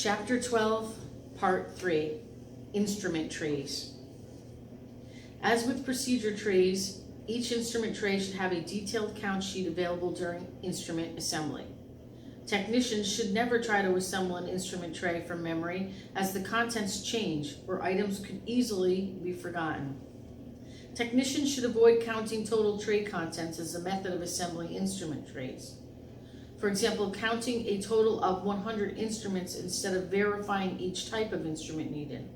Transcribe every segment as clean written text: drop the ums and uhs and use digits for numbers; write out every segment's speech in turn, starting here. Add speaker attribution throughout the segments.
Speaker 1: Chapter 12, Part 3, Instrument Trays. As with procedure trays, each instrument tray should have a detailed count sheet available during instrument assembly. Technicians should never try to assemble an instrument tray from memory, as the contents change or items could easily be forgotten. Technicians should avoid counting total tray contents as a method of assembling instrument trays. For example, counting a total of 100 instruments instead of verifying each type of instrument needed.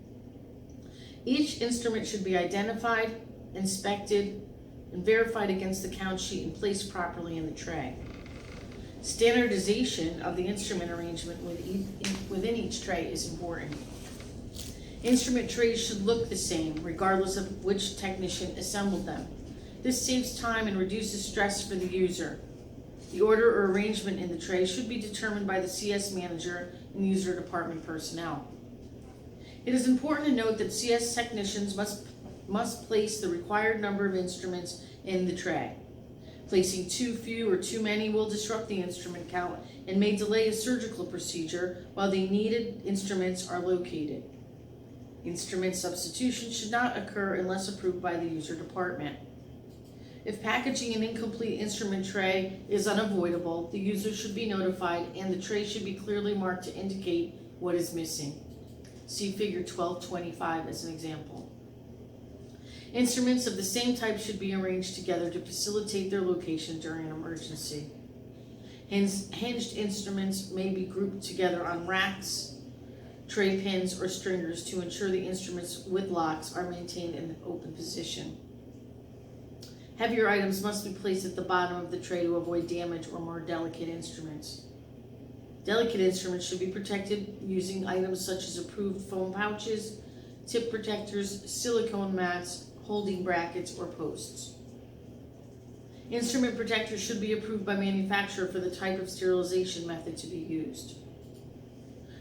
Speaker 1: Each instrument should be identified, inspected, and verified against the count sheet and placed properly in the tray. Standardization of the instrument arrangement within each tray is important. Instrument trays should look the same, regardless of which technician assembled them. This saves time and reduces stress for the user. The order or arrangement in the tray should be determined by the CS manager and user department personnel. It is important to note that CS technicians must place the required number of instruments in the tray. Placing too few or too many will disrupt the instrument count and may delay a surgical procedure while the needed instruments are located. Instrument substitution should not occur unless approved by the user department. If packaging an incomplete instrument tray is unavoidable, the user should be notified and the tray should be clearly marked to indicate what is missing. See Figure 1225 as an example. Instruments of the same type should be arranged together to facilitate their location during an emergency. Hinged instruments may be grouped together on racks, tray pins, or stringers to ensure the instruments with locks are maintained in an open position. Heavier items must be placed at the bottom of the tray to avoid damage or more delicate instruments. Delicate instruments should be protected using items such as approved foam pouches, tip protectors, silicone mats, holding brackets, or posts. Instrument protectors should be approved by manufacturer for the type of sterilization method to be used.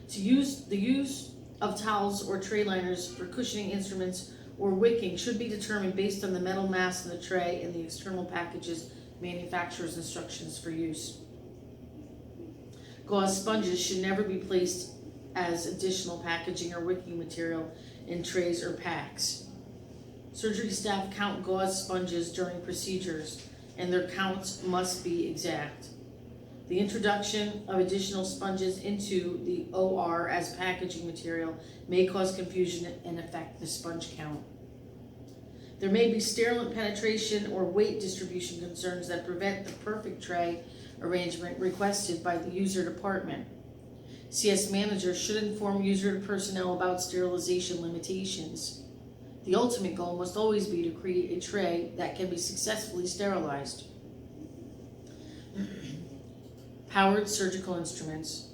Speaker 1: The use of towels or tray liners for cushioning instruments or wicking should be determined based on the metal mass in the tray and the external package's manufacturer's instructions for use. Gauze sponges should never be placed as additional packaging or wicking material in trays or packs. Surgery staff count gauze sponges during procedures, and their counts must be exact. The introduction of additional sponges into the OR as packaging material may cause confusion and affect the sponge count. There may be sterilant penetration or weight distribution concerns that prevent the perfect tray arrangement requested by the user department. CS managers should inform user personnel about sterilization limitations. The ultimate goal must always be to create a tray that can be successfully sterilized. Powered surgical instruments.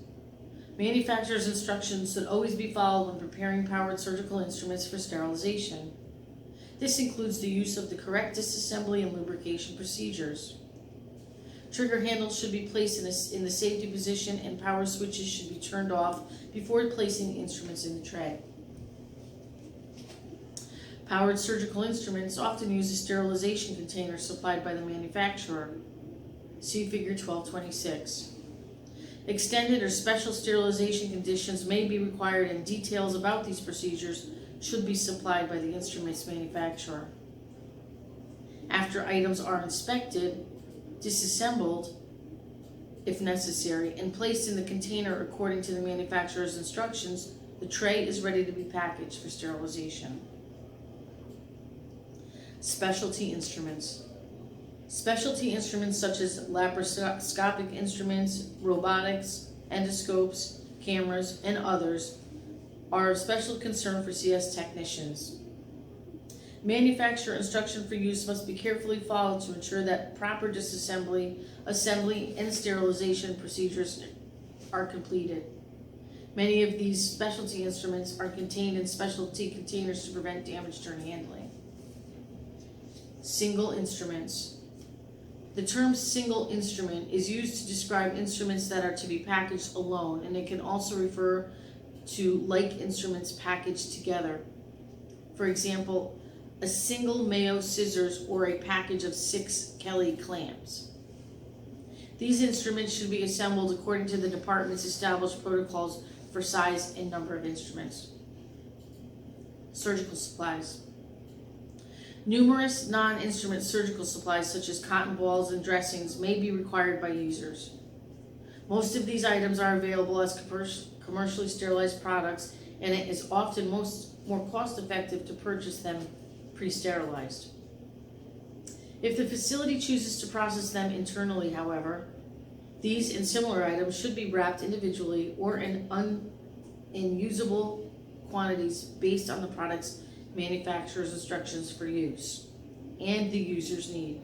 Speaker 1: Manufacturer's instructions should always be followed when preparing powered surgical instruments for sterilization. This includes the use of the correct disassembly and lubrication procedures. Trigger handles should be placed in the safety position, and power switches should be turned off before placing the instruments in the tray. Powered surgical instruments often use a sterilization container supplied by the manufacturer. See Figure 1226. Extended or special sterilization conditions may be required, and details about these procedures should be supplied by the instrument's manufacturer. After items are inspected, disassembled if necessary, and placed in the container according to the manufacturer's instructions, the tray is ready to be packaged for sterilization. Specialty instruments. Specialty instruments such as laparoscopic instruments, robotics, endoscopes, cameras, and others are of special concern for CS technicians. Manufacturer instruction for use must be carefully followed to ensure that proper disassembly, assembly, and sterilization procedures are completed. Many of these specialty instruments are contained in specialty containers to prevent damage during handling. Single instruments. The term single instrument is used to describe instruments that are to be packaged alone, and it can also refer to like instruments packaged together. For example, a single Mayo scissors or a package of 6 Kelly clamps. These instruments should be assembled according to the department's established protocols for size and number of instruments. Surgical supplies. Numerous non-instrument surgical supplies such as cotton balls and dressings may be required by users. Most of these items are available as commercially sterilized products, and it is often more cost-effective to purchase them pre-sterilized. If the facility chooses to process them internally, however, these and similar items should be wrapped individually or in usable quantities based on the product's manufacturer's instructions for use and the user's need.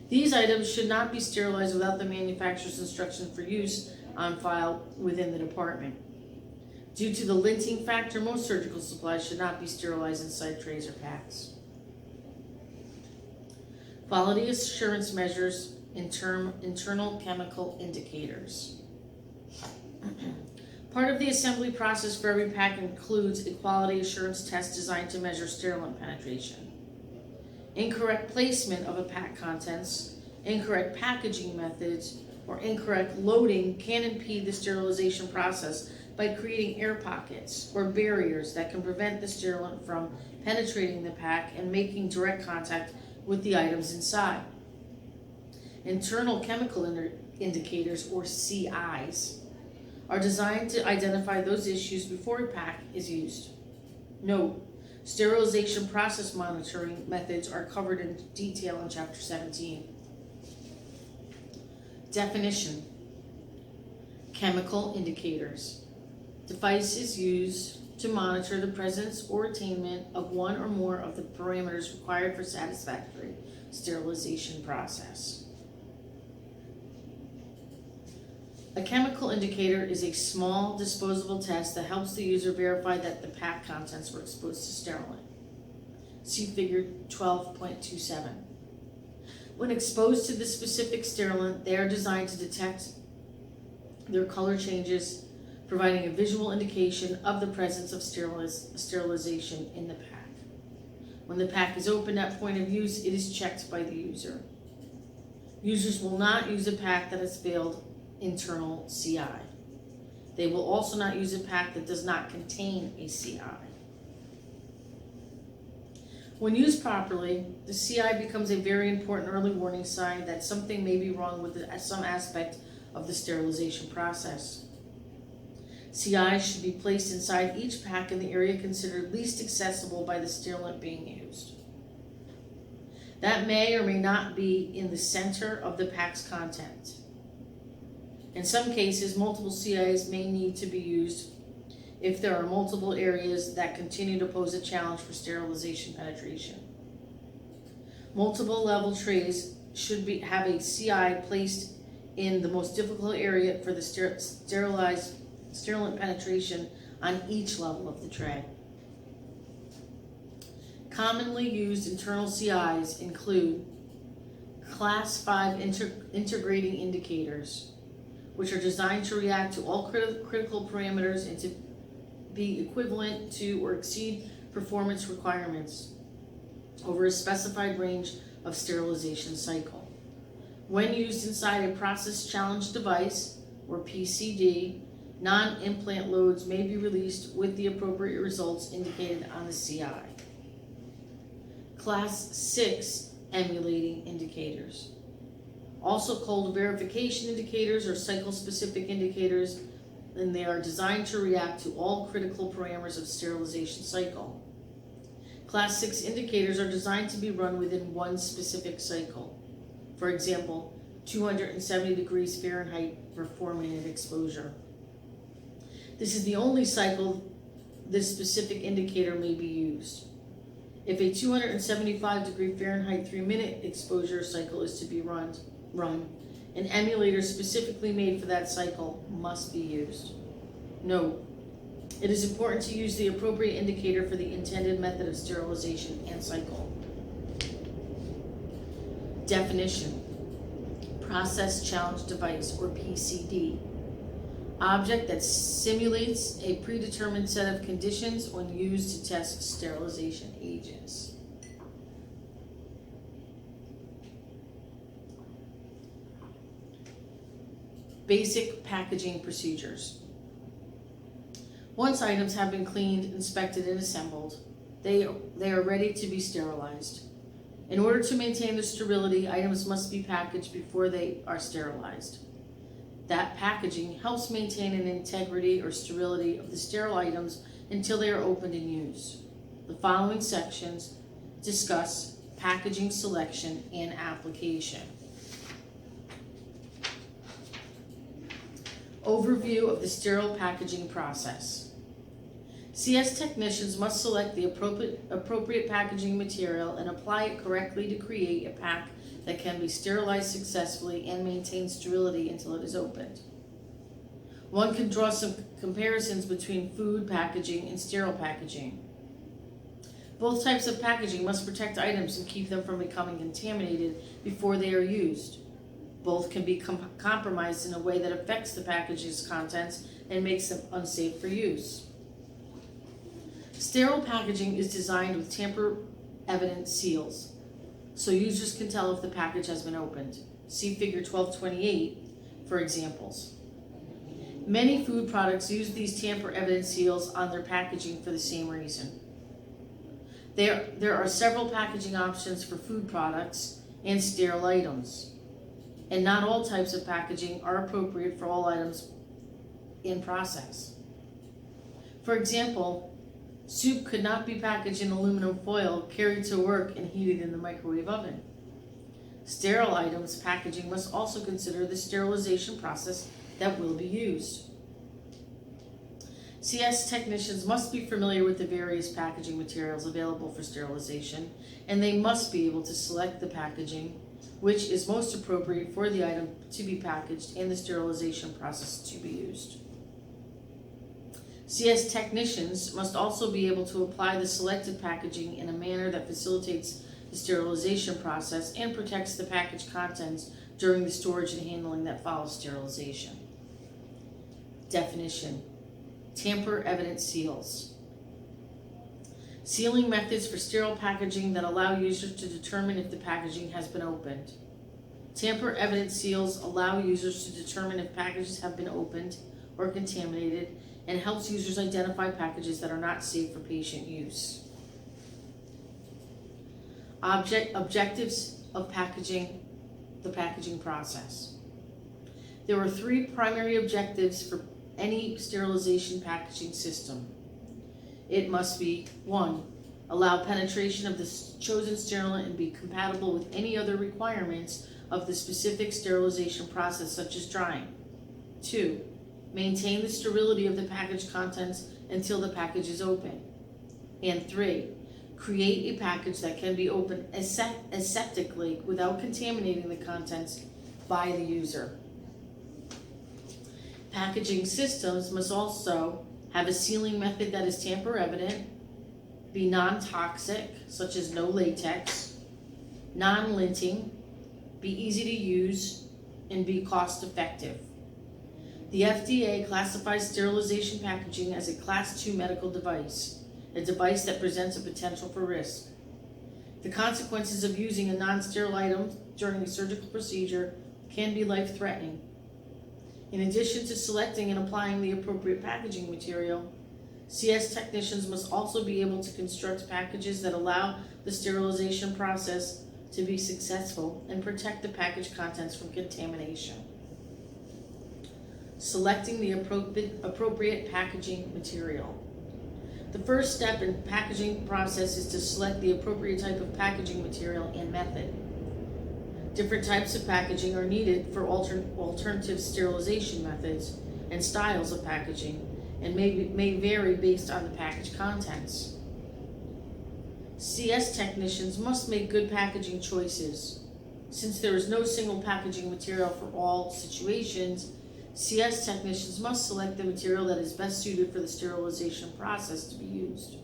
Speaker 1: These items should not be sterilized without the manufacturer's instruction for use on file within the department. Due to the linting factor, most surgical supplies should not be sterilized inside trays or packs. Quality assurance measures, internal chemical indicators. Part of the assembly process for every pack includes a quality assurance test designed to measure sterilant penetration. Incorrect placement of a pack contents, incorrect packaging methods, or incorrect loading can impede the sterilization process by creating air pockets or barriers that can prevent the sterilant from penetrating the pack and making direct contact with the items inside. Internal chemical indicators, or CIs, are designed to identify those issues before a pack is used. Note, sterilization process monitoring methods are covered in detail in Chapter 17. Definition. Chemical indicators. Devices used to monitor the presence or attainment of one or more of the parameters required for satisfactory sterilization process. A chemical indicator is a small disposable test that helps the user verify that the pack contents were exposed to sterilant. See Figure 12.27. When exposed to the specific sterilant, they are designed to detect their color changes, providing a visual indication of the presence of sterilization in the pack. When the pack is opened at point of use, it is checked by the user. Users will not use a pack that has failed internal CI. They will also not use a pack that does not contain a CI. When used properly, the CI becomes a very important early warning sign that something may be wrong with some aspect of the sterilization process. CI should be placed inside each pack in the area considered least accessible by the sterilant being used. That may or may not be in the center of the pack's content. In some cases, multiple CIs may need to be used if there are multiple areas that continue to pose a challenge for sterilization penetration. Multiple level trays should have a CI placed in the most difficult area for the sterilant penetration on each level of the tray. Commonly used internal CIs include Class 5 integrating indicators, which are designed to react to all critical parameters and to be equivalent to or exceed performance requirements over a specified range of sterilization cycle. When used inside a process challenge device, or PCD, non-implant loads may be released with the appropriate results indicated on the CI. Class 6 emulating indicators, also called verification indicators or cycle-specific indicators, and they are designed to react to all critical parameters of sterilization cycle. Class 6 indicators are designed to be run within one specific cycle. For example, 270 degrees Fahrenheit for 4-minute exposure. This is the only cycle this specific indicator may be used. If a 275 degree Fahrenheit 3-minute exposure cycle is to be run, an emulator specifically made for that cycle must be used. Note, it is important to use the appropriate indicator for the intended method of sterilization and cycle. Definition. Process challenge device, or PCD. Object that simulates a predetermined set of conditions when used to test sterilization agents. Basic packaging procedures. Once items have been cleaned, inspected, and assembled, they are ready to be sterilized. In order to maintain their sterility, items must be packaged before they are sterilized. That packaging helps maintain an integrity or sterility of the sterile items until they are opened and used. The following sections discuss packaging selection and application. Overview of the sterile packaging process. CS technicians must select the appropriate packaging material and apply it correctly to create a pack that can be sterilized successfully and maintain sterility until it is opened. One can draw some comparisons between food packaging and sterile packaging. Both types of packaging must protect items and keep them from becoming contaminated before they are used. Both can be compromised in a way that affects the package's contents and makes them unsafe for use. Sterile packaging is designed with tamper-evident seals, so users can tell if the package has been opened. See Figure 1228 for examples. Many food products use these tamper-evident seals on their packaging for the same reason. There are several packaging options for food products and sterile items, and not all types of packaging are appropriate for all items in process. For example, soup could not be packaged in aluminum foil, carried to work, and heated in the microwave oven. Sterile items packaging must also consider the sterilization process that will be used. CS technicians must be familiar with the various packaging materials available for sterilization, and they must be able to select the packaging which is most appropriate for the item to be packaged and the sterilization process to be used. CS technicians must also be able to apply the selected packaging in a manner that facilitates the sterilization process and protects the package contents during the storage and handling that follows sterilization. Definition: tamper-evident seals. Sealing methods for sterile packaging that allow users to determine if the packaging has been opened. Tamper-evident seals allow users to determine if packages have been opened or contaminated, and helps users identify packages that are not safe for patient use. Objectives of the packaging process. There are three primary objectives for any sterilization packaging system. It must be: 1. Allow penetration of the chosen sterilant and be compatible with any other requirements of the specific sterilization process, such as drying. 2. Maintain the sterility of the package contents until the package is open. And 3. Create a package that can be opened aseptically without contaminating the contents by the user. Packaging systems must also have a sealing method that is tamper-evident, be non-toxic, such as no latex, non-linting, be easy to use, and be cost-effective. The FDA classifies sterilization packaging as a Class 2 medical device, a device that presents a potential for risk. The consequences of using a non-sterile item during a surgical procedure can be life-threatening. In addition to selecting and applying the appropriate packaging material, CS technicians must also be able to construct packages that allow the sterilization process to be successful and protect the package contents from contamination. Selecting the appropriate packaging material. The first step in the packaging process is to select the appropriate type of packaging material and method. Different types of packaging are needed for alternative sterilization methods and styles of packaging, and may vary based on the package contents. CS technicians must make good packaging choices. Since there is no single packaging material for all situations, CS technicians must select the material that is best suited for the sterilization process to be used.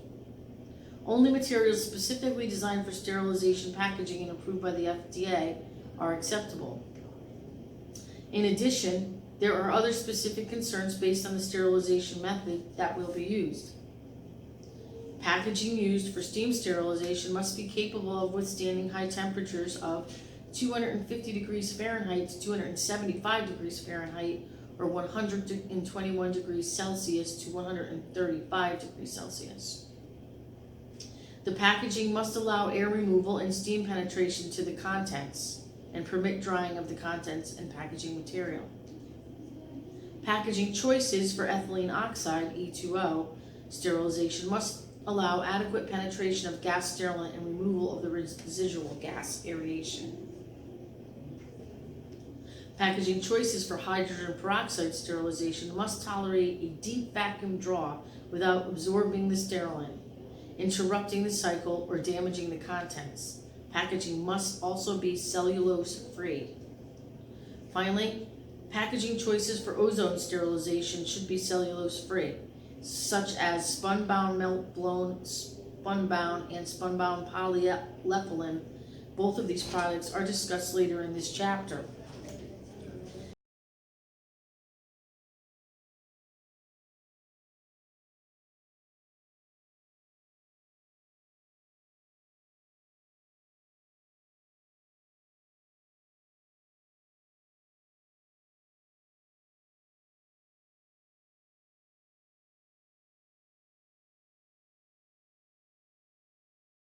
Speaker 1: Only materials specifically designed for sterilization packaging and approved by the FDA are acceptable. In addition, there are other specific concerns based on the sterilization method that will be used. Packaging used for steam sterilization must be capable of withstanding high temperatures of 250 degrees Fahrenheit to 275 degrees Fahrenheit, or 121 degrees Celsius to 135 degrees Celsius. The packaging must allow air removal and steam penetration to the contents and permit drying of the contents and packaging material. Packaging choices for ethylene oxide, E2O, sterilization must allow adequate penetration of gas sterilant and removal of the residual gas aeration. Packaging choices for hydrogen peroxide sterilization must tolerate a deep vacuum draw without absorbing the sterilant, interrupting the cycle, or damaging the contents. Packaging must also be cellulose-free. Finally, packaging choices for ozone sterilization should be cellulose-free, such as spun-bound, melt-blown, spun-bound, and spun-bound polyethylene. Both of these products are discussed later in this chapter.